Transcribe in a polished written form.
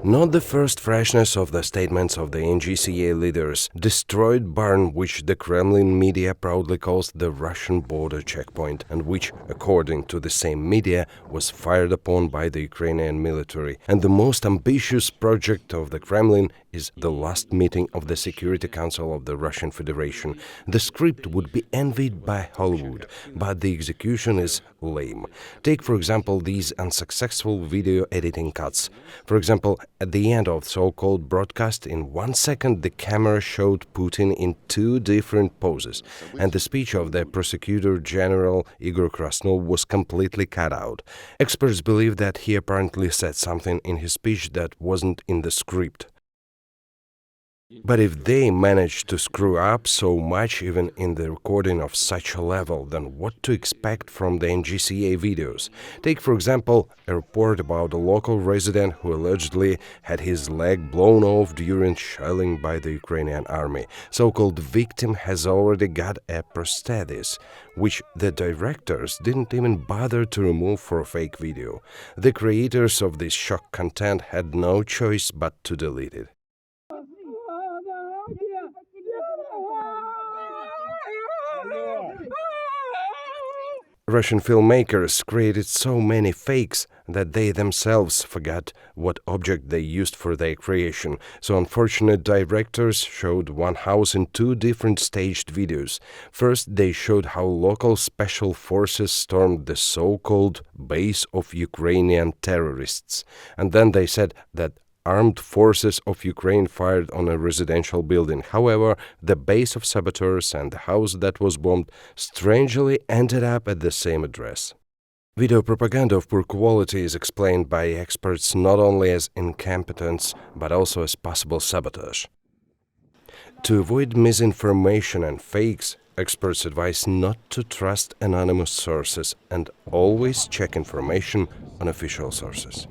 Not the first freshness of the statements of the NGCA leaders destroyed barn which the Kremlin media proudly calls the Russian border checkpoint, and which, according to the same media, was fired upon by the Ukrainian military. And the most ambitious project of the Kremlin is the last meeting of the Security Council of the Russian Federation. The script would be envied by Hollywood, but the execution is lame. Take, for example, these unsuccessful video editing cuts. For example, at the end of so-called broadcast, in 1 second the camera showed Putin in 2 different poses, and the speech of the prosecutor general Igor Krasnov was completely cut out. Experts believe that he apparently said something in his speech that wasn't in the script. But if they managed to screw up so much even in the recording of such a level, then what to expect from the NGCA videos? Take, for example, a report about a local resident who allegedly had his leg blown off during shelling by the Ukrainian army. So-called victim has already got a prosthesis, which the directors didn't even bother to remove for a fake video. The creators of this shock content had no choice but to delete it. Russian filmmakers created so many fakes that they themselves forgot what object they used for their creation. So unfortunate directors showed one house in 2 different staged videos. First, they showed how local special forces stormed the so-called base of Ukrainian terrorists. And then they said that armed forces of Ukraine fired on a residential building. However, the base of saboteurs and the house that was bombed strangely ended up at the same address. Video propaganda of poor quality is explained by experts not only as incompetence, but also as possible sabotage. To avoid misinformation and fakes, experts advise not to trust anonymous sources and always check information on official sources.